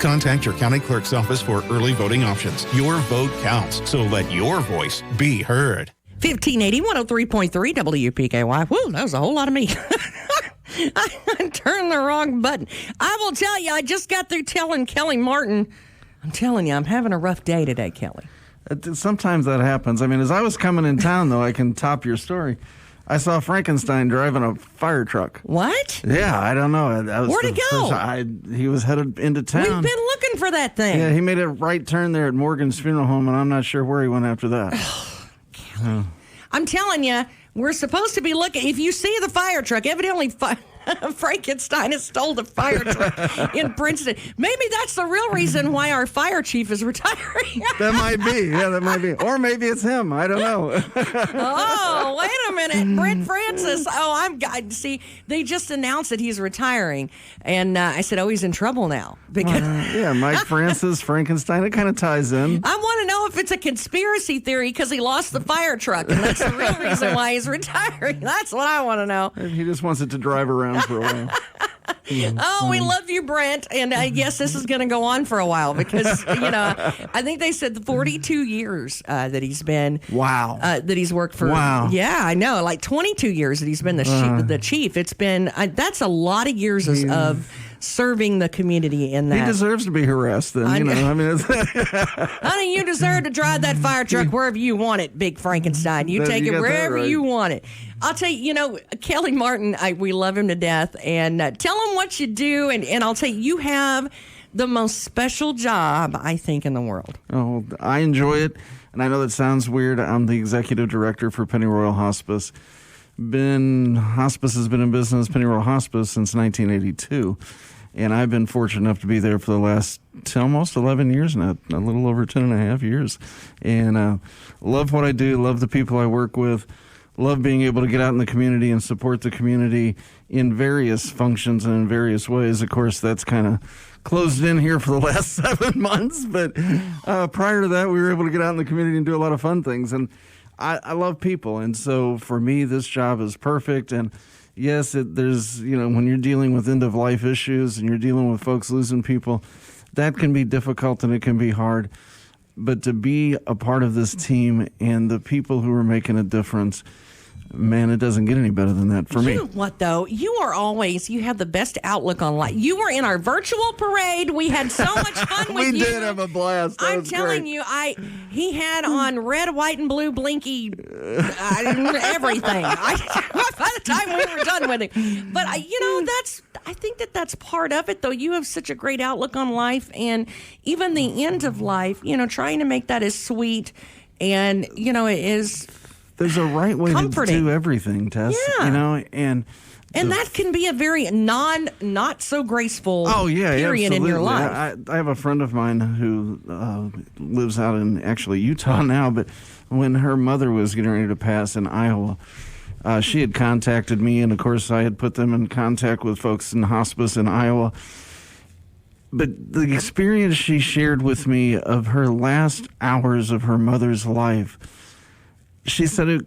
Contact your county clerk's office for early voting options. Your vote counts, so let your voice be heard. 1580, 103.3 WPKY. Woo, that was a whole lot of me. I turned the wrong button. I will tell you, I just got through telling Kelly Martin. I'm telling you, I'm having a rough day today, Kelly. Sometimes that happens. I mean, as I was coming in town, though, I can top your story. I saw Frankenstein driving a fire truck. What? Yeah, I don't know. Where'd he go? He was headed into town. We've been looking for that thing. Yeah, he made a right turn there at Morgan's Funeral Home, and I'm not sure where he went after that. I'm telling you, we're supposed to be looking. If you see the fire truck, evidently Frankenstein has stole the fire truck in Princeton. Maybe that's the real reason why our fire chief is retiring. That might be. Yeah, that might be. Or maybe it's him. I don't know. Oh, wait a minute. Brent Francis. See, they just announced that he's retiring. And I said, he's in trouble now. Because Mike Francis, Frankenstein, it kind of ties in. I want to know if it's a conspiracy theory because he lost the fire truck. And that's the real reason why he's retiring. That's what I want to know. He just wants it to drive around for a while. We love you, Brent. And I guess this is going to go on for a while because, I think they said the 42 years that he's been. Wow. That he's worked for. Wow. Yeah, I know. Like 22 years that he's been the chief. It's been, that's a lot of years of serving the community in that. He deserves to be harassed then, I mean, honey, you deserve to drive that fire truck wherever you want it, Big Frankenstein. You take it wherever you want it. I'll tell you, Kelly Martin, we love him to death. And tell him what you do. And I'll tell you, you have the most special job, I think, in the world. Oh, I enjoy it. And I know that sounds weird. I'm the executive director for Pennyroyal Hospice. Hospice has been in business, Pennyroyal Hospice, since 1982. And I've been fortunate enough to be there for the last almost 11 years now, a little over 10 and a half years. And love what I do, love the people I work with, love being able to get out in the community and support the community in various functions and in various ways. Of course, that's kind of closed in here for the last 7 months. But prior to that, we were able to get out in the community and do a lot of fun things. And I love people. And so for me, this job is perfect. And yes, there's, when you're dealing with end-of-life issues and you're dealing with folks losing people, that can be difficult and it can be hard. But to be a part of this team and the people who are making a difference, man, it doesn't get any better than that for me. You know what, though? You have the best outlook on life. You were in our virtual parade. We had so much fun with you. We did have a blast. I'm telling you, he had on red, white, and blue blinky everything. By the time we were done with him. But, I think that's part of it, though. You have such a great outlook on life. And even the end of life, trying to make that as sweet and, it is... There's a right way to do everything, Tess. Yeah. And that can be a very not so graceful period in your life. I have a friend of mine who lives out in actually Utah now, but when her mother was getting ready to pass in Iowa, she had contacted me, and of course I had put them in contact with folks in hospice in Iowa. But the experience she shared with me of her last hours of her mother's life,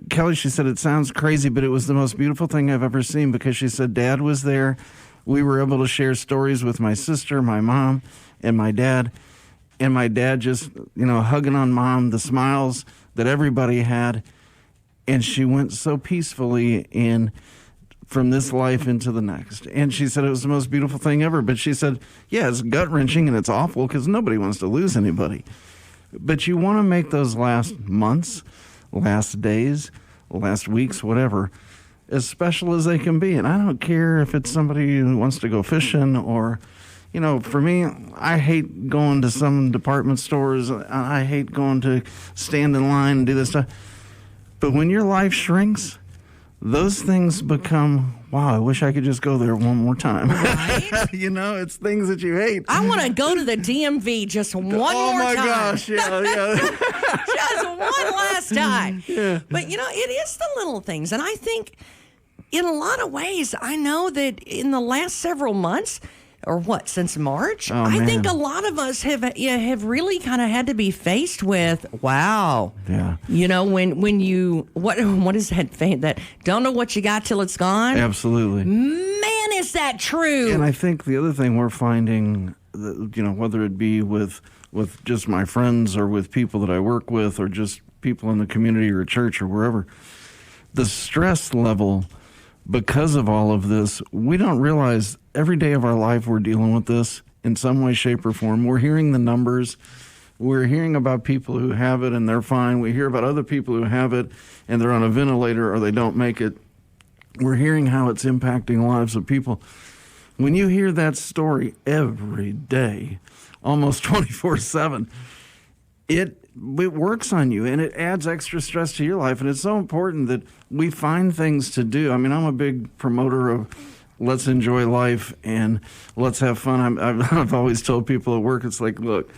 Kelly, she said, it sounds crazy, but it was the most beautiful thing I've ever seen because she said Dad was there. We were able to share stories with my sister, my mom, and my dad. And my dad just, hugging on Mom, the smiles that everybody had. And she went so peacefully from this life into the next. And she said it was the most beautiful thing ever. But she said, yeah, it's gut-wrenching and it's awful because nobody wants to lose anybody. But you want to make those last months, last days, last weeks, whatever, as special as they can be. And I don't care if it's somebody who wants to go fishing or, for me, I hate going to some department stores. I hate going to stand in line and do this stuff. But when your life shrinks, those things become, wow, I wish I could just go there one more time. Right? It's things that you hate. I want to go to the DMV just one more time. Oh, my gosh, yeah. Just one last time. Yeah. But, it is the little things. And I think in a lot of ways, I know that in the last several months, since March? I think a lot of us have really kind of had to be faced with, wow. Yeah. When you, what is that don't know what you got till it's gone? Absolutely. Man, is that true? And I think the other thing we're finding whether it be with just my friends or with people that I work with or just people in the community or church or wherever, the stress level because of all of this, we don't realize every day of our life we're dealing with this in some way, shape, or form. We're hearing the numbers. We're hearing about people who have it and they're fine. We hear about other people who have it and they're on a ventilator or they don't make it. We're hearing how it's impacting lives of people. When you hear that story every day, almost 24/7, it works on you and it adds extra stress to your life. And it's so important that we find things to do. I mean, I'm a big promoter of let's enjoy life and let's have fun. I've always told people at work, it's like, look,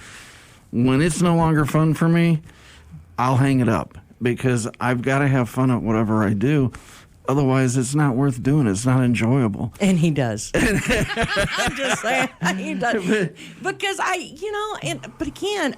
when it's no longer fun for me, I'll hang it up because I've got to have fun at whatever I do. Otherwise, it's not worth doing. It's not enjoyable. And he does. I'm just saying, he does. Because but again,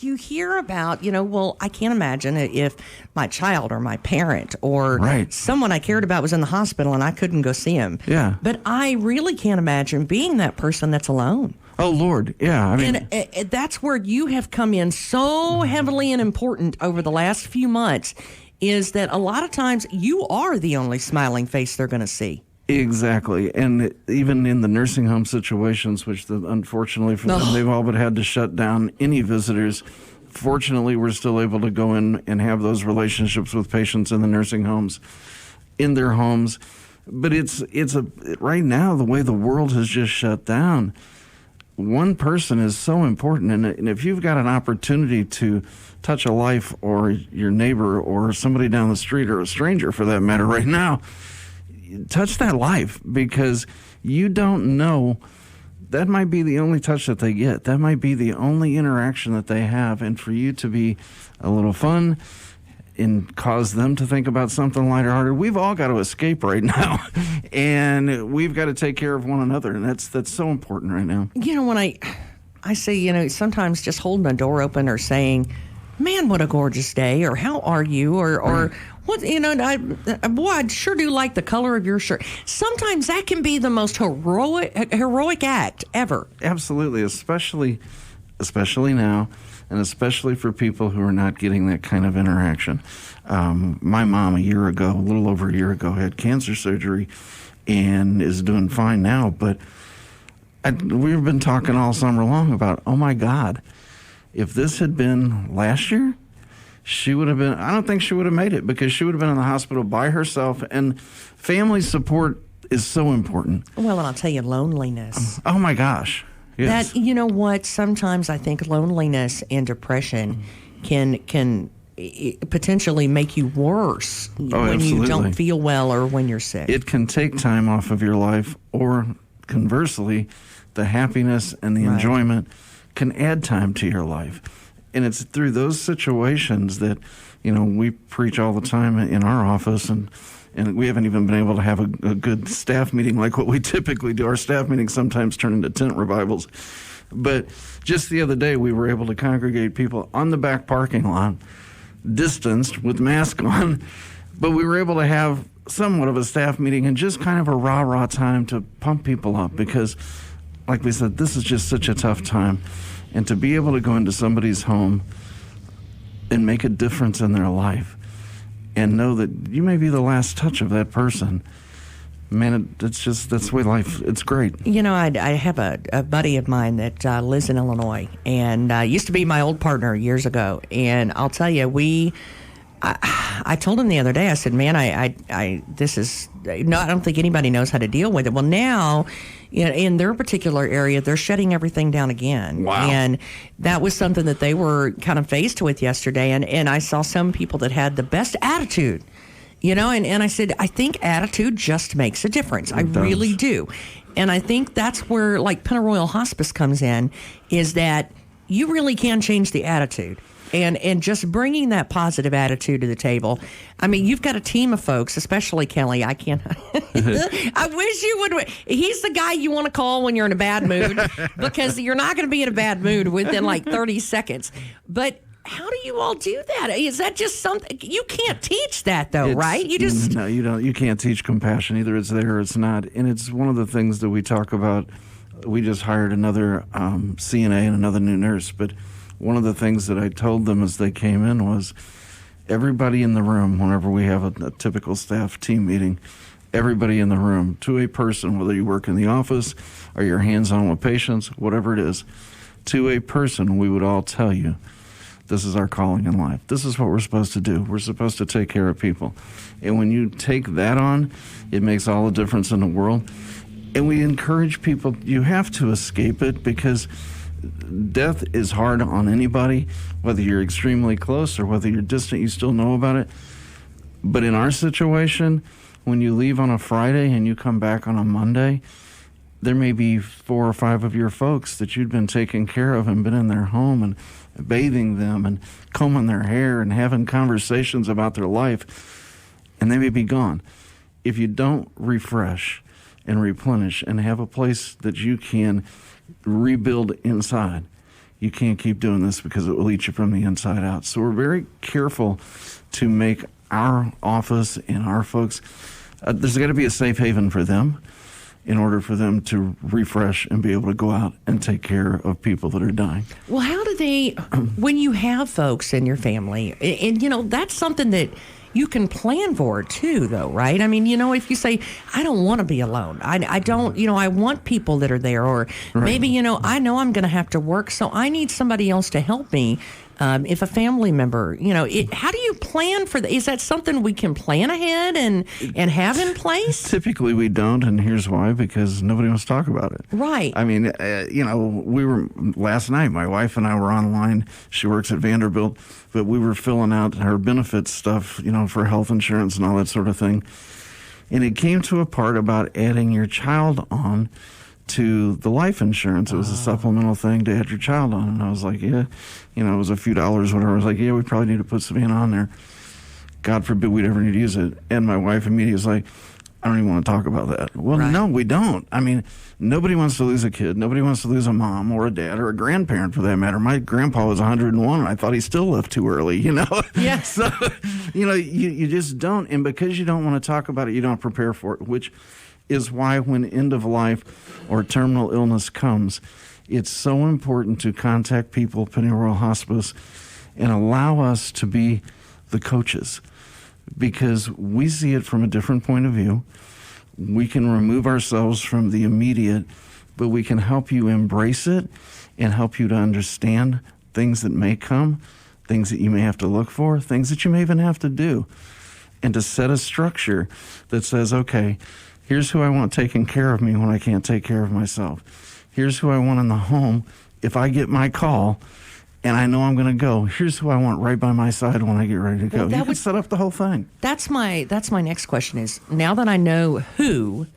you hear about, well, I can't imagine if my child or my parent or someone I cared about was in the hospital and I couldn't go see him. Yeah. But I really can't imagine being that person that's alone. Oh, Lord. Yeah. I mean, and that's where you have come in so heavily and important over the last few months, is that a lot of times you are the only smiling face they're going to see. Exactly. And even in the nursing home situations, which unfortunately for them, they've all but had to shut down any visitors. Fortunately, we're still able to go in and have those relationships with patients in the nursing homes, in their homes. But it's right now, the way the world has just shut down, one person is so important. And if you've got an opportunity to touch a life or your neighbor or somebody down the street or a stranger for that matter right now, touch that life, because you don't know, that might be the only touch that they get. That might be the only interaction that they have. And for you to be a little fun and cause them to think about something lighthearted, we've all got to escape right now. And we've got to take care of one another. And that's so important right now. When I say, sometimes just holding a door open or saying, man, what a gorgeous day, or how are you, or what, I sure do like the color of your shirt. Sometimes that can be the most heroic act ever. Absolutely, especially now, and especially for people who are not getting that kind of interaction. My mom a little over a year ago, had cancer surgery and is doing fine now, but we've been talking all summer long about, oh my God, if this had been last year, I don't think she would have made it, because she would have been in the hospital by herself, and family support is so important. Well, and I'll tell you, loneliness. Oh my gosh. Yes. That, sometimes I think loneliness and depression can potentially make you worse when absolutely. You don't feel well or when you're sick. It can take time off of your life, or conversely, the happiness and the enjoyment can add time to your life. And it's through those situations that, we preach all the time in our office, and we haven't even been able to have a good staff meeting like what we typically do. Our staff meetings sometimes turn into tent revivals. But just the other day, we were able to congregate people on the back parking lot, distanced with masks on, but we were able to have somewhat of a staff meeting and just kind of a rah-rah time to pump people up, because, like we said, this is just such a tough time. And to be able to go into somebody's home and make a difference in their life and know that you may be the last touch of that person, man, that's the way life, it's great. I have a buddy of mine that lives in Illinois and used to be my old partner years ago. And I'll tell you, I told him the other day, I said, man, I don't think anybody knows how to deal with it. Well, now, in their particular area, they're shutting everything down again. Wow. And that was something that they were kind of faced with yesterday. And I saw some people that had the best attitude, and I said, I think attitude just makes a difference. I really do. And I think that's where, like, Pennyroyal Hospice comes in, is that you really can change the attitude. And just bringing that positive attitude to the table. I mean, you've got a team of folks, especially Kelly. I can't. I wish you would. He's the guy you want to call when you're in a bad mood, because you're not going to be in a bad mood within like 30 seconds. But how do you all do that? Is that just something you can't teach that though, right? No, you don't. You can't teach compassion. Either it's there or it's not. And it's one of the things that we talk about We just hired another CNA and another new nurse. But one of the things that I told them as they came in was everybody in the room, whenever we have a typical staff team meeting, everybody in the room, to a person, whether you work in the office or you're hands-on with patients, whatever it is, to a person, we would all tell you, this is our calling in life. This is what we're supposed to do. We're supposed to take care of people. And when you take that on, it makes all the difference in the world. And we encourage people, you have to escape it, because death is hard on anybody, whether you're extremely close or whether you're distant, you still know about it. But in our situation, when you leave on a Friday and you come back on a Monday, there may be 4 or 5 of your folks that you'd been taking care of and been in their home and bathing them and combing their hair and having conversations about their life, and they may be gone. If you don't refresh and replenish and have a place that you can rebuild inside, you can't keep doing this, because it will eat you from the inside out. So we're very careful to make our office and our folks, there's got to be a safe haven for them in order for them to refresh and be able to go out and take care of people that are dying. Well, how do they, when you have folks in your family, and that's something that you can plan for too, though, right? I mean, if you say, I don't want to be alone. I don't, I want people that are there, or maybe, I know I'm going to have to work, so I need somebody else to help me. If a family member, how do you plan for that? Is that something we can plan ahead and have in place? Typically we don't, and here's why: because nobody wants to talk about it. Right. I mean, we were, last night, my wife and I were online. She works at Vanderbilt, but we were filling out her benefits stuff, for health insurance and all that sort of thing. And it came to a part about adding your child on to the life insurance. It was a supplemental thing to add your child on. And I was like, yeah, it was a few dollars, whatever. I was like, yeah, we probably need to put Savannah on there. God forbid we'd ever need to use it. And my wife immediately was like, I don't even want to talk about that. Well, no, we don't. I mean, nobody wants to lose a kid. Nobody wants to lose a mom or a dad or a grandparent, for that matter. My grandpa was 101, and I thought he still left too early, Yeah. So, you just don't. And because you don't want to talk about it, you don't prepare for it, which is why when end of life or terminal illness comes, it's so important to contact people, Pennyroyal Hospice, and allow us to be the coaches, because we see it from a different point of view. We can remove ourselves from the immediate, but we can help you embrace it and help you to understand things that may come, things that you may have to look for, things that you may even have to do, and to set a structure that says, okay, here's who I want taking care of me when I can't take care of myself. Here's who I want in the home if I get my call and I know I'm going to go. Here's who I want right by my side when I get ready to go. You can set up the whole thing. That's my next question is, now that I know who,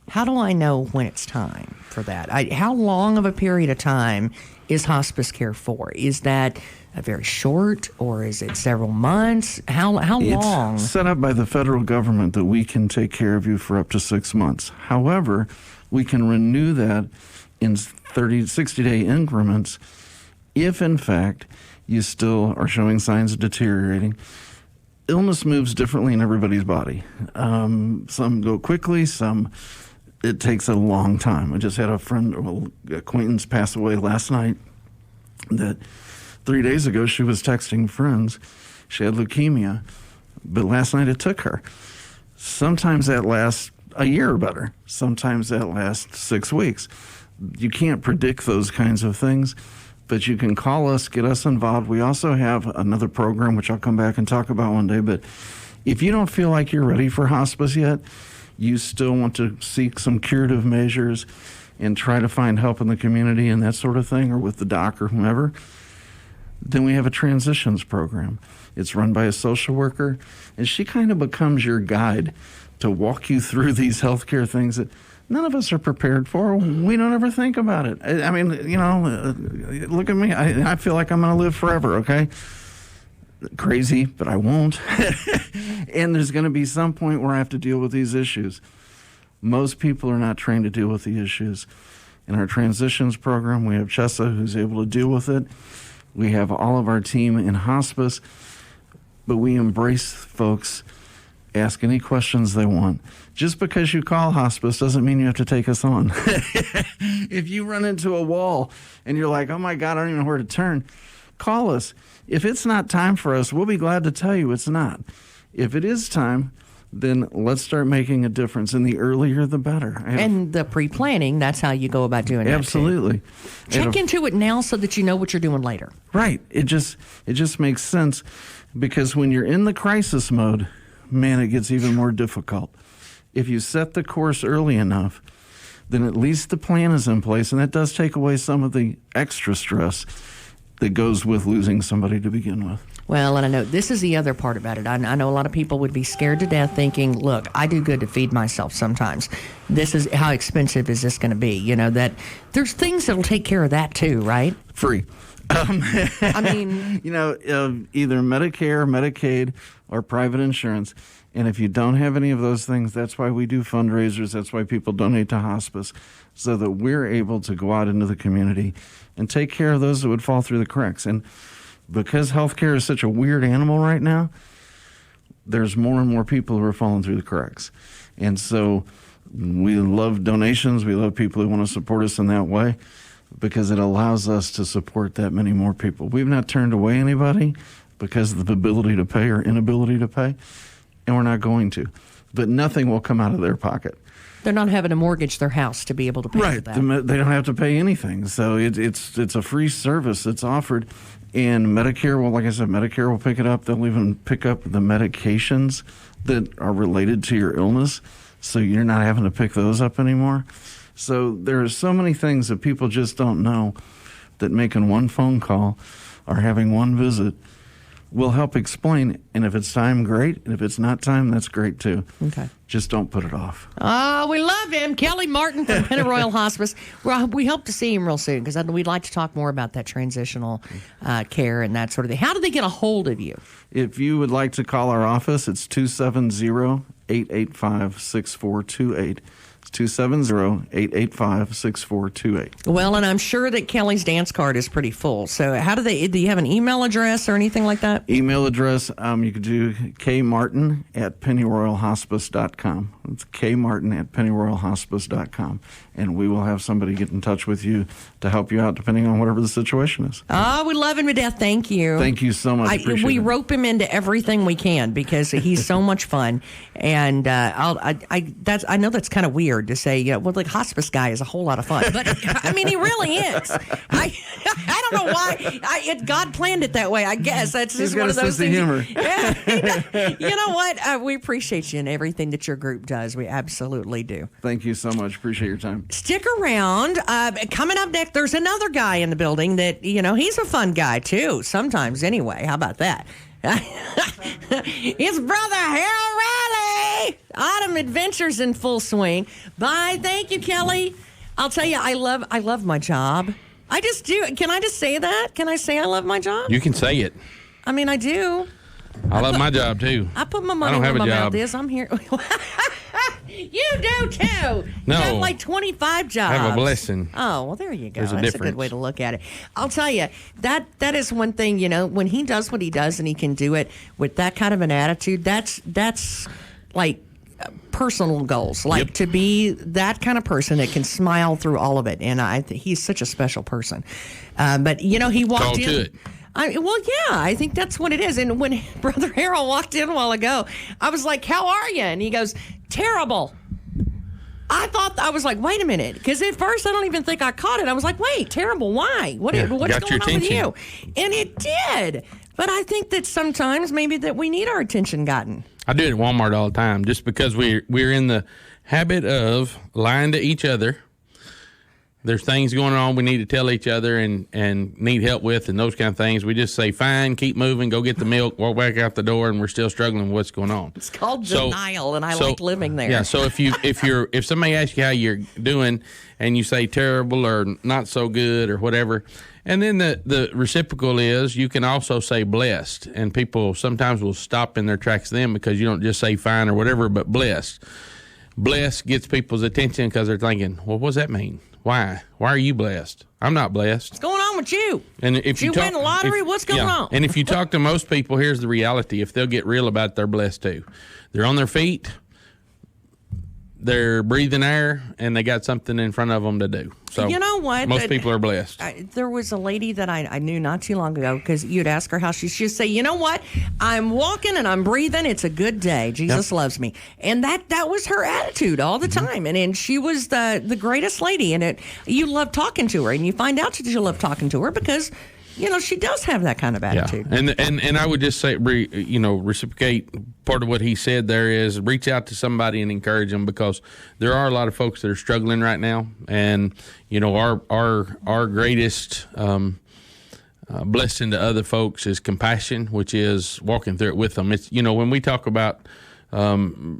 how do I know when it's time for that? How long of a period of time is hospice care for? Is that a very short, or is it several months? How long? It's set up by the federal government that we can take care of you for up to 6 months. However, we can renew that in 60-day increments if, in fact, you still are showing signs of deteriorating. Illness moves differently in everybody's body. Some go quickly, some it takes a long time. I just had a friend or acquaintance pass away last night that 3 days ago she was texting friends. She had leukemia, but last night it took her. Sometimes that lasts a year or better. Sometimes that lasts 6 weeks. You can't predict those kinds of things, but you can call us, get us involved. We also have another program, which I'll come back and talk about one day, but if you don't feel like you're ready for hospice yet, you still want to seek some curative measures and try to find help in the community and that sort of thing, or with the doc or whomever, then we have a transitions program. It's run by a social worker, and she kind of becomes your guide to walk you through these healthcare things that none of us are prepared for. We don't ever think about it. I mean, look at me. I feel like I'm going to live forever, okay? Crazy, but I won't. And there's going to be some point where I have to deal with these issues. Most people are not trained to deal with the issues. In our transitions program, we have Chessa, who's able to deal with it. We have all of our team in hospice, but we embrace folks ask any questions they want. Just because you call hospice doesn't mean you have to take us on. If you run into a wall and you're like, oh my God, I don't even know where to turn, call us. If it's not time for us, we'll be glad to tell you it's not. If it is time, then let's start making a difference. And the earlier, the better. And the pre-planning, that's how you go about doing it. Absolutely. Check into it now so that you know what you're doing later. Right. It just makes sense, because when you're in the crisis mode, man, it gets even more difficult. If you set the course early enough, then at least the plan is in place, and that does take away some of the extra stress that goes with losing somebody to begin with. Well, and I know this is the other part about it. I know a lot of people would be scared to death thinking, look, I do good to feed myself sometimes. This is how expensive is this going to be? You know, that there's things that'll take care of that too, right? Free. I mean, either Medicare, Medicaid, or private insurance. And if you don't have any of those things, that's why we do fundraisers. That's why people donate to hospice, so that we're able to go out into the community and take care of those that would fall through the cracks. And because healthcare is such a weird animal right now, there's more and more people who are falling through the cracks. And so we love donations. We love people who want to support us in that way, because it allows us to support that many more people. We've not turned away anybody because of the ability to pay or inability to pay, and we're not going to. But nothing will come out of their pocket. they're not having to mortgage their house to be able to pay for that. Right. They don't have to pay anything. So it's a free service that's offered. And Medicare will, like I said, Medicare will pick it up. They'll even pick up the medications that are related to your illness, so you're not having to pick those up anymore. So there are so many things that people just don't know that making one phone call or having one visit will help explain. And if it's time, great. And if it's not time, that's great too. Okay. Just don't put it off. Oh, we love him. Kelly Martin from Pennyroyal Hospice. Well, we hope to see him real soon because we'd like to talk more about that transitional care and that sort of thing. How do they get a hold of you? If you would like to call our office, it's 270-885-6428. It's 270-885-6428. Well, and I'm sure that Kelly's dance card is pretty full. So how do you have an email address or anything like that? Email address, you could do kmartin@pennyroyalhospice.com. It's kmartin@pennyroyalhospice.com. And we will have somebody get in touch with you to help you out depending on whatever the situation is. Oh, we love him to death. Thank you. Thank you so much. We rope him into everything we can because he's so much fun. And I know that's kind of weird to say, well, the hospice guy is a whole lot of fun. But, I mean, he really is. I don't know why. God planned it that way, I guess. That's just one of those things. Humor. Yeah, you know what? We appreciate you and everything that your group does. We absolutely do. Thank you so much. Appreciate your time. Stick around. Coming up next, there's another guy in the building that, he's a fun guy, too. Sometimes, anyway. How about that? It's Brother Harrell Riley. Autumn Adventures in full swing. Bye. Thank you, Kelly. I'll tell you, I love my job. I just do. Can I just say that? Can I say I love my job? You can say it. I mean, I do. I love my job, too. I put my money where my mouth is. I'm here. You do, too. No. You have like 25 jobs. Have a blessing. Oh, well, there you go. There's a That's difference. a good way to look at it. I'll tell you, that is one thing, when he does what he does and he can do it with that kind of an attitude, that's like personal goals. Like to be that kind of person that can smile through all of it. And he's such a special person. But, he walked Call in. to it. I think that's what it is. And when Brother Harrell walked in a while ago, I was like, how are you? And he goes, terrible. I was like, wait a minute. Because at first I don't even think I caught it. I was like, wait, terrible. Why? What's going on with you? And it did. But I think that sometimes maybe that we need our attention gotten. I do it at Walmart all the time just because we're in the habit of lying to each other. There's things going on we need to tell each other and need help with and those kind of things. We just say, fine, keep moving, go get the milk, walk back out the door, and we're still struggling with what's going on. It's called denial, and I like living there. Yeah, so if somebody asks you how you're doing and you say terrible or not so good or whatever, and then the reciprocal is you can also say blessed, and people sometimes will stop in their tracks then because you don't just say fine or whatever, but blessed. Blessed gets people's attention because they're thinking, well, what does that mean? Why are you blessed? I'm not blessed. What's going on with you? And if you win the lottery, what's going on? And if you talk to most people, here's the reality. If they'll get real about it, they're blessed too. They're on their feet, they're breathing air, and they got something in front of them to do. So you know what? Most people are blessed. There was a lady that I knew not too long ago, because you'd ask her how she'd say, you know what? I'm walking and I'm breathing. It's a good day. Jesus loves me. And that was her attitude all the time. And she was the greatest lady. And you love talking to her. And you find out that you love talking to her because, she does have that kind of attitude. Yeah. And I would just say, reciprocate. Part of what he said there is reach out to somebody and encourage them, because there are a lot of folks that are struggling right now. And, our greatest blessing to other folks is compassion, which is walking through it with them. It's, when we talk about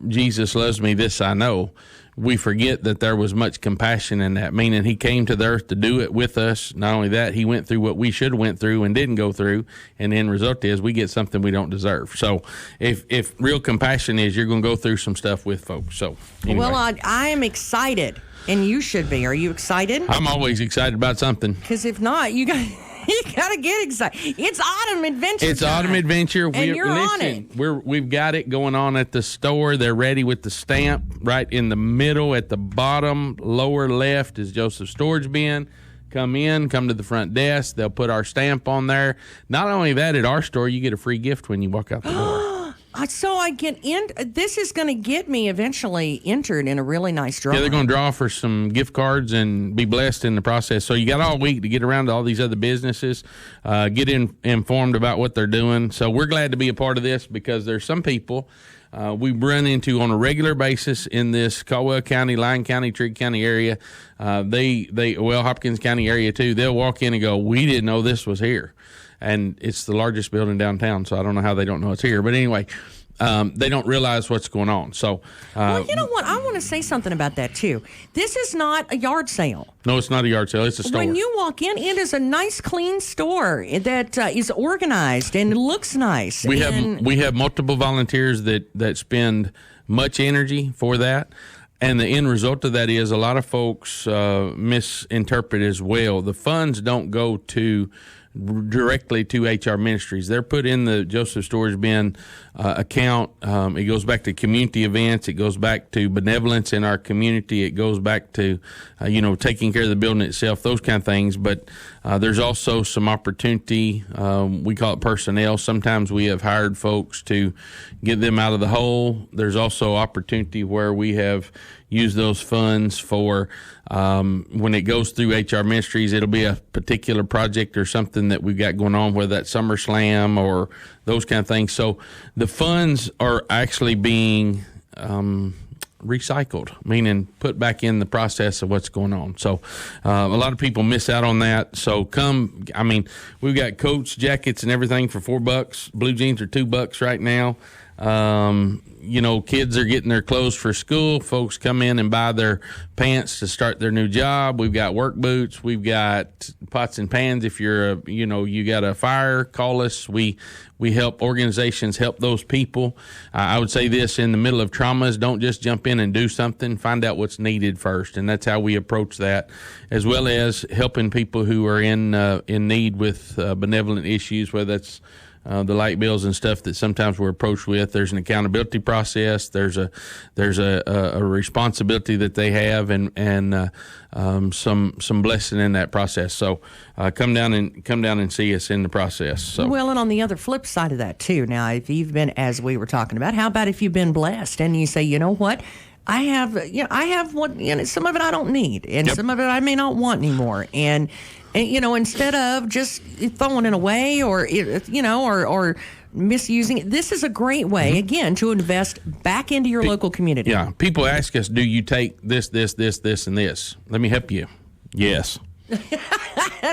Jesus loves me, this I know, we forget that there was much compassion in that, meaning he came to the earth to do it with us. Not only that, he went through what we should have went through and didn't go through, and the end result is we get something we don't deserve. So if real compassion is, you're going to go through some stuff with folks. So anyway. Well, I am excited, and you should be. Are you excited? I'm always excited about something. Because if not, you got to get excited. It's autumn adventure. It's autumn adventure. And you're on it. We've got it going on at the store. They're ready with the stamp right in the middle. At the bottom lower left is Joseph's storage bin. Come to the front desk. They'll put our stamp on there. Not only that, at our store, you get a free gift when you walk out the door. So I get in. This is going to get me eventually entered in a really nice draw. Yeah, they're going to draw for some gift cards and be blessed in the process. So you got all week to get around to all these other businesses, get informed about what they're doing. So we're glad to be a part of this, because there's some people we run into on a regular basis in this Caldwell County, Lyon County, Trigg County area. Hopkins County area too. They'll walk in and go, "We didn't know this was here." And it's the largest building downtown, so I don't know how they don't know it's here. But anyway, they don't realize what's going on. So, well, you know what? I want to say something about that, too. This is not a yard sale. No, it's not a yard sale. It's a store. When you walk in, it is a nice, clean store that is organized and looks nice. We have multiple volunteers that spend much energy for that. And the end result of that is a lot of folks misinterpret as well. The funds don't go directly to HR Ministries. They're put in the Joseph Storage Bin account. It goes back to community events. It goes back to benevolence in our community. It goes back to, taking care of the building itself, those kind of things. But there's also some opportunity. We call it personnel. Sometimes we have hired folks to get them out of the hole. There's also opportunity where we have used those funds for when it goes through HR Ministries, it'll be a particular project or something that we've got going on, whether that's SummerSlam or those kind of things. So the funds are actually being recycled, meaning put back in the process of what's going on. So a lot of people miss out on that. So we've got coats, jackets, and everything for $4. Blue jeans are $2 right now. Kids are getting their clothes for school. Folks come in and buy their pants to start their new job. We've got work boots. We've got pots and pans. If you're you got a fire, call us. We help organizations help those people. I would say this: in the middle of traumas, don't just jump in and do something. Find out what's needed first, and that's how we approach that, as well as helping people who are in need with benevolent issues, whether that's the light bills and stuff that sometimes we're approached with. There's an accountability process. There's a responsibility that they have, and some blessing in that process. So come down and see us in the process. So well, and on the other flip side of that too. Now, if you've been, as we were talking about, how about if you've been blessed and you say, you know what? I have what, some of it I don't need, and some of it I may not want anymore. And instead of just throwing it away or misusing it, this is a great way, again, to invest back into your local community. Yeah. People ask us, do you take this, and this? Let me help you. Yes.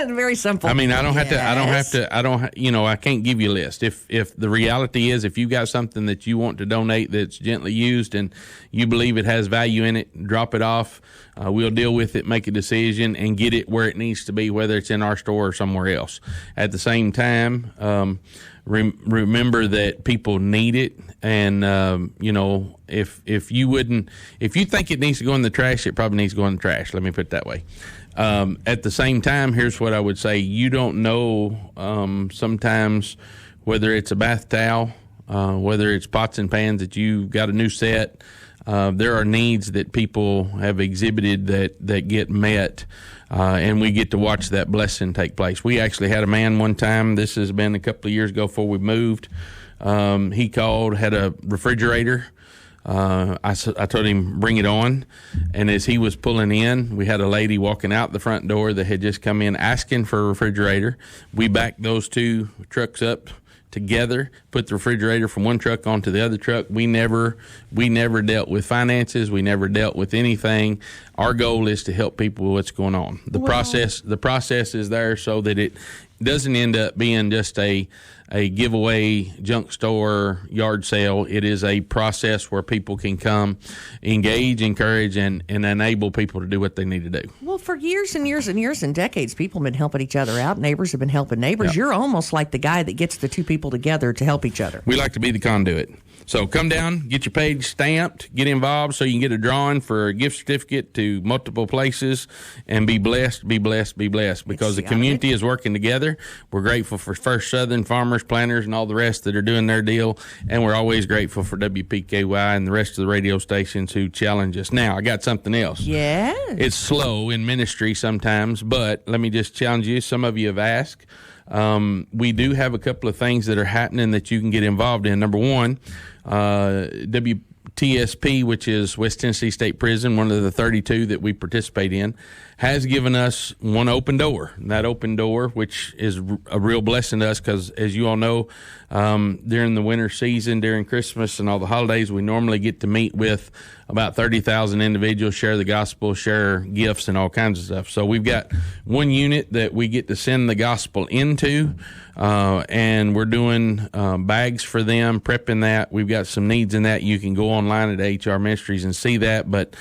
Very simple. I mean, I can't give you a list. If the reality is, if you got something that you want to donate that's gently used and you believe it has value in it, drop it off. We'll deal with it, make a decision, and get it where it needs to be, whether it's in our store or somewhere else. At the same time, remember that people need it, and if you think it needs to go in the trash, it probably needs to go in the trash. Let me put it that way. At the same time, here's what I would say. You don't know sometimes whether it's a bath towel, whether it's pots and pans that you got a new set. There are needs that people have exhibited that get met, and we get to watch that blessing take place. We actually had a man one time, this has been a couple of years ago before we moved. He called, had a refrigerator. I told him, bring it on. And as he was pulling in, we had a lady walking out the front door that had just come in asking for a refrigerator. We backed those two trucks up together, put the refrigerator from one truck onto the other truck. We never dealt with finances. We never dealt with anything. Our goal is to help people with what's going on. The process is there so that it doesn't end up being just a giveaway junk store yard sale. It is a process where people can come, engage, encourage, and enable people to do what they need to do. Well, for years and years and years and decades, people have been helping each other out. Neighbors have been helping neighbors. Yep. You're almost like the guy that gets the two people together to help each other. We like to be the conduit. So come down, get your page stamped, get involved so you can get a drawing for a gift certificate to multiple places, and be blessed, be blessed, be blessed, because the community is working together. We're grateful for First Southern Farmers, Planters, and all the rest that are doing their deal, and we're always grateful for WPKY and the rest of the radio stations who challenge us. Now, I got something else. Yeah. It's slow in ministry sometimes, but let me just challenge you. Some of you have asked. We do have a couple of things that are happening that you can get involved in. Number one, WTSP, which is West Tennessee State Prison, one of the 32 that we participate in, has given us one open door. And that open door, which is a real blessing to us, because as you all know, during the winter season, during Christmas and all the holidays, we normally get to meet with about 30,000 individuals, share the gospel, share gifts, and all kinds of stuff. So we've got one unit that we get to send the gospel into, and we're doing bags for them, prepping that. We've got some needs in that. You can go online at HR Ministries and see that, but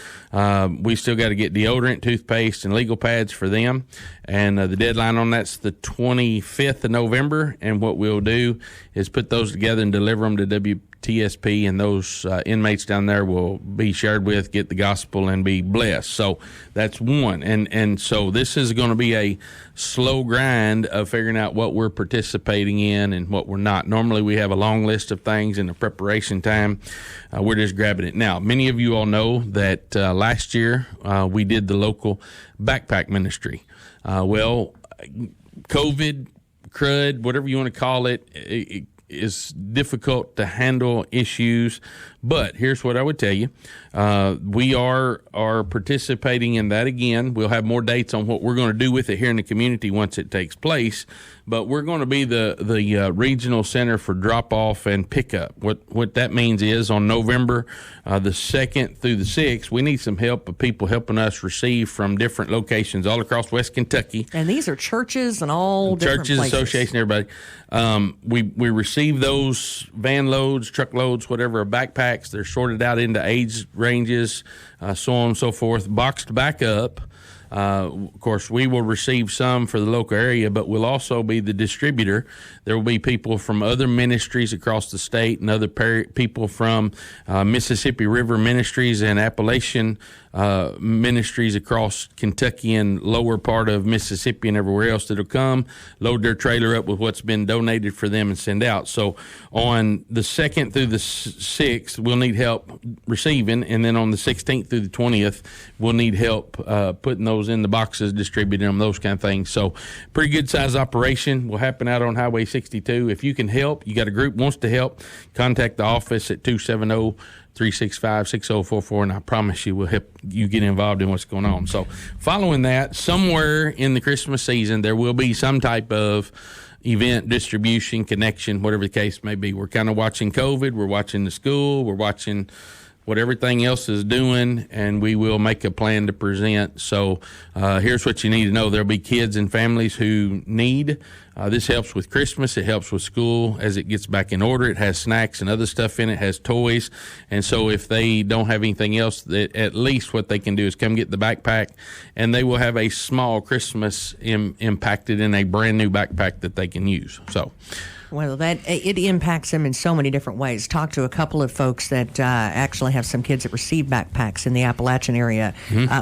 we still got to get deodorant, toothpaste, and legal pads for them. And the deadline on that's the 25th of November. And what we'll do is put those together and deliver them to WTSP, and those inmates down there will be shared with, get the gospel, and be blessed. So that's one. And so this is going to be a slow grind of figuring out what we're participating in and what we're not. Normally we have a long list of things in the preparation time. We're just grabbing it. Now, many of you all know that last year we did the local backpack ministry. Well, COVID, crud, whatever you want to call it, it is difficult to handle issues. But here's what I would tell you. We are participating in that again. We'll have more dates on what we're going to do with it here in the community once it takes place. But we're going to be the regional center for drop-off and pickup. What that means is on November the 2nd through the 6th, we need some help of people helping us receive from different locations all across West Kentucky. And these are churches and all different churches, places. association, everybody. We receive those van loads, truck loads, whatever, of backpacks. They're sorted out into age ranges, so on and so forth, boxed back up. Of course, we will receive some for the local area, but we'll also be the distributor. There will be people from other ministries across the state and other people from Mississippi River Ministries and Appalachian ministries across Kentucky and lower part of Mississippi and everywhere else that'll come, load their trailer up with what's been donated for them and send out. So on the 2nd through the 6th, we'll need help receiving, and then on the 16th through the 20th, we'll need help putting those in the boxes, distributing them, those kind of things. So pretty good size operation will happen out on Highway 62. If you can help, you got a group wants to help, contact the office at 270-365-6044, and I promise you we'll help you get involved in what's going on. So following that, somewhere in the Christmas season, there will be some type of event, distribution, connection, whatever the case may be. We're kind of watching COVID, we're watching the school, we're watching what everything else is doing, and we will make a plan to present. So here's what you need to know. There'll be kids and families who need. This helps with Christmas. It helps with school as it gets back in order. It has snacks and other stuff in it. It has toys. And so if they don't have anything else, at least what they can do is come get the backpack, and they will have a small Christmas impacted in a brand new backpack that they can use. So Well, it impacts them in so many different ways. Talked to a couple of folks that actually have some kids that received backpacks in the Appalachian area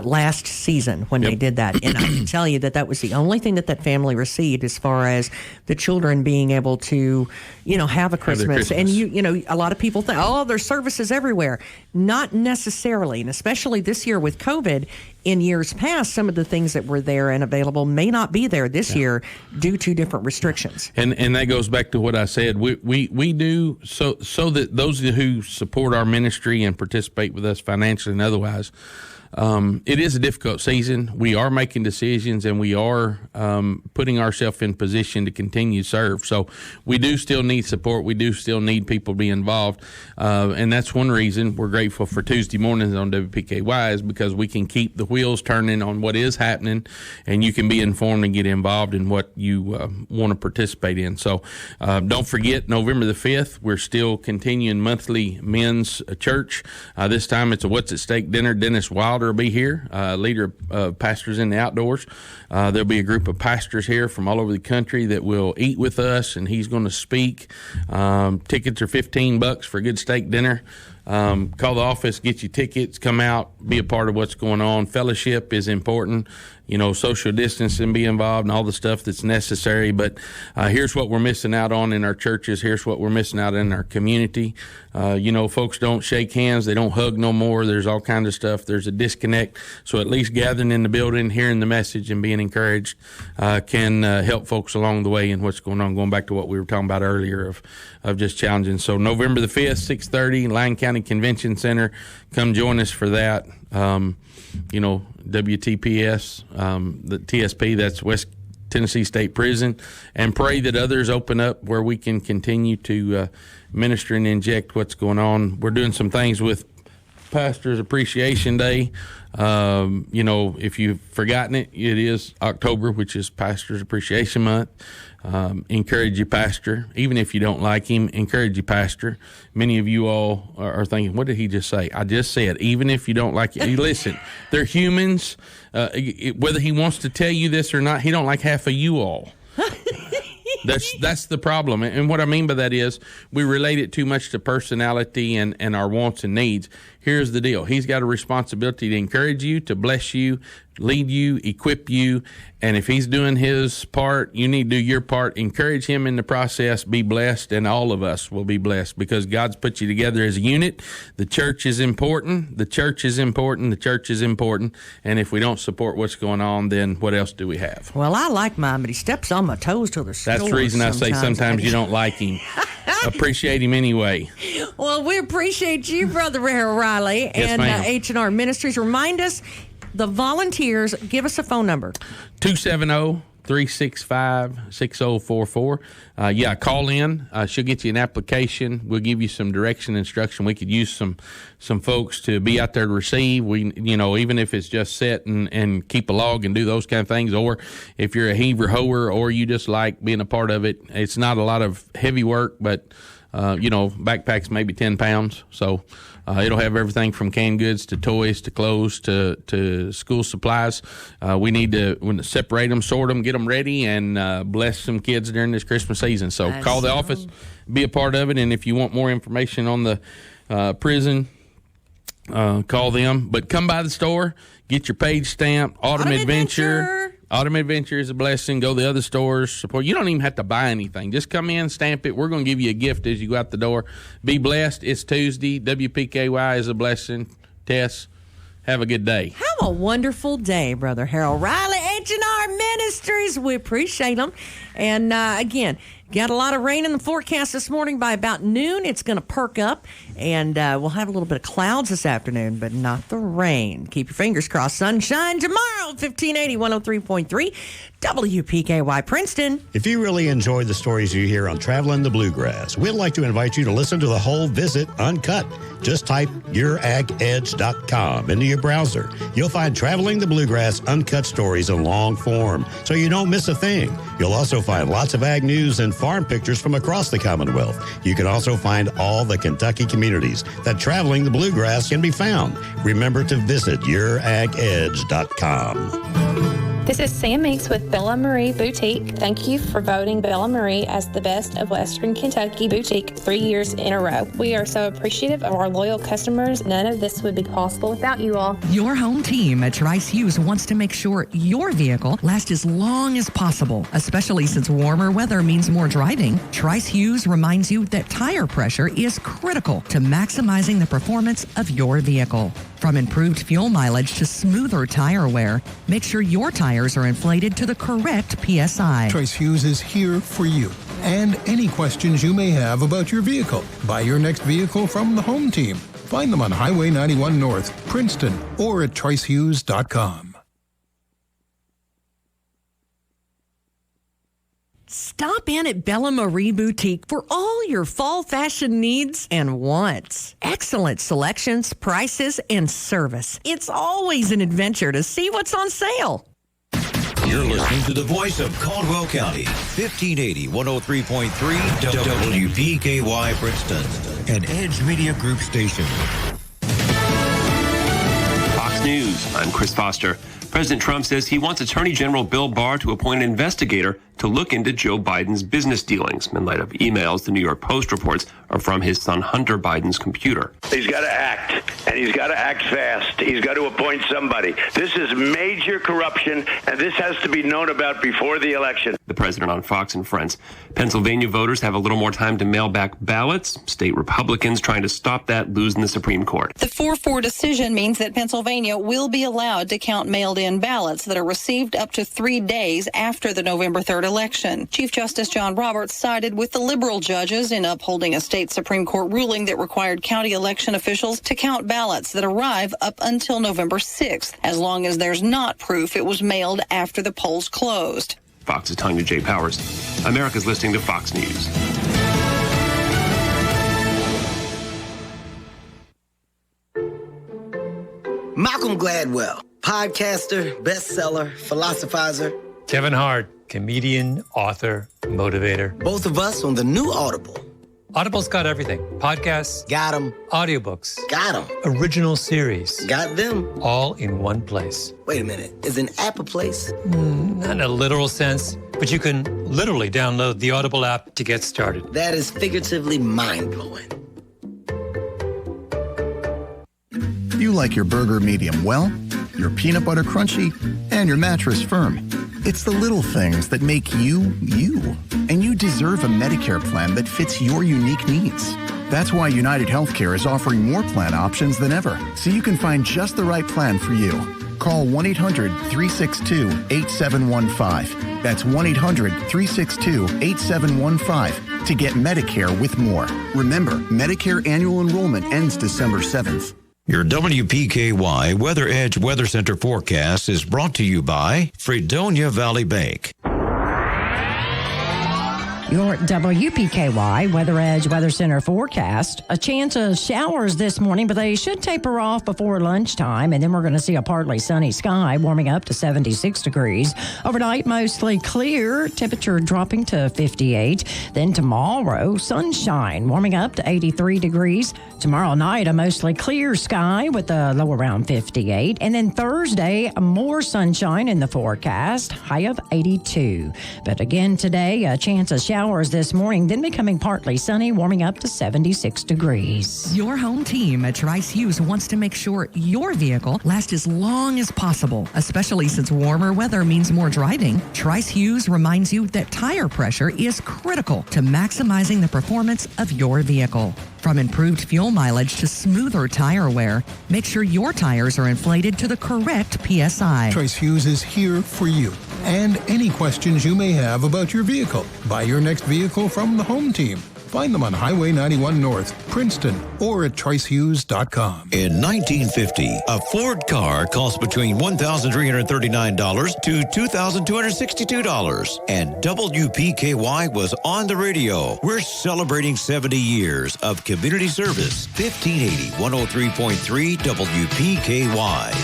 last season when they did that. And I can tell you that was the only thing that family received as far as the children being able to, have a Christmas. And, a lot of people think, oh, there's services everywhere. Not necessarily. And especially this year with COVID, in years past, some of the things that were there and available may not be there this year due to different restrictions. And that goes back to what I said. We do so that those who support our ministry and participate with us financially and otherwise, it is a difficult season. We are making decisions, and we are putting ourselves in position to continue to serve. So we do still need support. We do still need people to be involved. And that's one reason we're grateful for Tuesday mornings on WPKY, is because we can keep the wheels turning on what is happening, and you can be informed and get involved in what you want to participate in. So don't forget, November the 5th, we're still continuing monthly men's church. This time it's a What's at Stake dinner. Dennis Wilder will be here, leader of Pastors in the Outdoors. There'll be a group of pastors here from all over the country that will eat with us, and he's going to speak. Tickets are $15 for a good steak dinner. Call the office, get your tickets, come out, be a part of what's going on. Fellowship is important. Social distancing, be involved, and all the stuff that's necessary. But here's what we're missing out on in our churches. Here's what we're missing out in our community. Folks don't shake hands. They don't hug no more. There's all kinds of stuff. There's a disconnect. So at least gathering in the building, hearing the message, and being encouraged can help folks along the way in what's going on. Going back to what we were talking about earlier of just challenging. So November the 5th, 6:30, Lyon County Convention Center. Come join us for that. WTPS, the TSP, that's West Tennessee State Prison, and pray that others open up where we can continue to minister and inject what's going on. We're doing some things with Pastors Appreciation Day. If you've forgotten it, it is October, which is Pastors Appreciation Month. Encourage your pastor. Even if you don't like him, encourage your pastor. Many of you all are thinking, what did he just say? I just said, even if you don't like it. Listen, they're humans. Whether he wants to tell you this or not, he don't like half of you all. That's the problem. And what I mean by that is we relate it too much to personality and our wants and needs. Here's the deal. He's got a responsibility to encourage you, to bless you, lead you, equip you. And if he's doing his part, you need to do your part. Encourage him in the process. Be blessed, and all of us will be blessed because God's put you together as a unit. The church is important. The church is important. The church is important. And if we don't support what's going on, then what else do we have? Well, I like mine, but he steps on my toes till the store. That's the reason I say sometimes you don't like him. Appreciate him anyway. Well, we appreciate you, Brother Harrell Riley, yes, and H&R Ministries. Remind us, the volunteers, give us a phone number. 270-365-6044. Call in. She'll get you an application. We'll give you some direction, instruction. We could use some folks to be out there to receive. We, even if it's just sit and keep a log and do those kind of things, or if you're a heaver hoer or you just like being a part of it, it's not a lot of heavy work, but backpacks maybe 10 pounds. So it'll have everything from canned goods to toys to clothes to school supplies. We need to separate them, sort them, get them ready, and bless some kids during this Christmas season. So call the office, be a part of it. And if you want more information on the prison, call them. But come by the store, get your page stamped, Autumn Adventure. Autumn Adventure is a blessing. Go to the other stores, support. You don't even have to buy anything. Just come in, stamp it. We're going to give you a gift as you go out the door. Be blessed. It's Tuesday. WPKY is a blessing. Tess, have a good day. Have a wonderful day, Brother Harrell Riley, H&R Ministries. We appreciate them. And again, got a lot of rain in the forecast this morning. By about noon, it's going to perk up, and we'll have a little bit of clouds this afternoon, but not the rain. Keep your fingers crossed. Sunshine tomorrow, 1580, 103.3, WPKY Princeton. If you really enjoy the stories you hear on Traveling the Bluegrass, we'd like to invite you to listen to the whole visit uncut. Just type youragadge.com into your browser. You'll find Traveling the Bluegrass uncut stories in long form, so you don't miss a thing. You'll also find lots of ag news and farm pictures from across the Commonwealth. You can also find all the Kentucky communities that Traveling the Bluegrass can be found. Remember to visit youragadge.com. This is Sam Meeks with Bella Marie Boutique. Thank you for voting Bella Marie as the best of Western Kentucky boutique 3 years in a row. We are so appreciative of our loyal customers. None of this would be possible without you all. Your home team at Trice Hughes wants to make sure your vehicle lasts as long as possible, especially since warmer weather means more driving. Trice Hughes reminds you that tire pressure is critical to maximizing the performance of your vehicle. From improved fuel mileage to smoother tire wear, make sure your tires are inflated to the correct PSI. Trice Hughes is here for you and any questions you may have about your vehicle. Buy your next vehicle from the home team. Find them on Highway 91 North, Princeton, or at tricehughes.com. Stop in at Bella Marie Boutique for all your fall fashion needs and wants. Excellent selections, prices, and service. It's always an adventure to see what's on sale. You're listening to the voice of Caldwell County, 1580, 103.3 WPKY Princeton, an Edge Media Group station. Fox News, I'm Chris Foster. President Trump says he wants Attorney General Bill Barr to appoint an investigator to look into Joe Biden's business dealings in light of emails the New York Post reports are from his son Hunter Biden's computer. He's got to act, and he's got to act fast. He's got to appoint somebody. This is major corruption, and this has to be known about before the election. The president on Fox and Friends. Pennsylvania voters have a little more time to mail back ballots. State Republicans trying to stop that lose in the Supreme Court. The 4-4 decision means that Pennsylvania will be allowed to count mailed-in ballots that are received up to 3 days after the November 3rd election. Chief Justice John Roberts sided with the liberal judges in upholding a state Supreme Court ruling that required county election officials to count ballots that arrive up until November 6th, as long as there's not proof it was mailed after the polls closed. Fox's Tanya J. Powers. America's listening to Fox News. Malcolm Gladwell, podcaster, bestseller, philosophizer. Kevin Hart, comedian, author, motivator. Both of us on the new Audible. Audible's got everything. Podcasts. Got them. Audiobooks. Got them. Original series. Got them. All in one place. Wait a minute. Is an app a place? Not in a literal sense, but you can literally download the Audible app to get started. That is figuratively mind-blowing. You like your burger medium well, your peanut butter crunchy, and your mattress firm. It's the little things that make you, you. And you deserve a Medicare plan that fits your unique needs. That's why United Healthcare is offering more plan options than ever, so you can find just the right plan for you. Call 1-800-362-8715. That's 1-800-362-8715 to get Medicare with more. Remember, Medicare annual enrollment ends December 7th. Your WPKY Weather Edge Weather Center forecast is brought to you by Fredonia Valley Bank. Your WPKY Weather Edge Weather Center forecast. A chance of showers this morning, but they should taper off before lunchtime. And then we're going to see a partly sunny sky warming up to 76 degrees. Overnight, mostly clear, temperature dropping to 58. Then tomorrow, sunshine warming up to 83 degrees. Tomorrow night, a mostly clear sky with a low around 58. And then Thursday, more sunshine in the forecast, high of 82. But again today, a chance of showers this morning, then becoming partly sunny, warming up to 76 degrees. Your home team at Trice Hughes wants to make sure your vehicle lasts as long as possible, especially since warmer weather means more driving. Trice Hughes reminds you that tire pressure is critical to maximizing the performance of your vehicle. From improved fuel mileage to smoother tire wear, make sure your tires are inflated to the correct PSI. Trice Hughes is here for you and any questions you may have about your vehicle. Buy your next vehicle from the home team. Find them on Highway 91 North, Princeton, or at tricehughes.com. In 1950, a Ford car cost between $1,339 to $2,262. And WPKY was on the radio. We're celebrating 70 years of community service. 1580, 103.3 WPKY.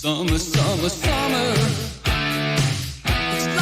Summer, summer, summer.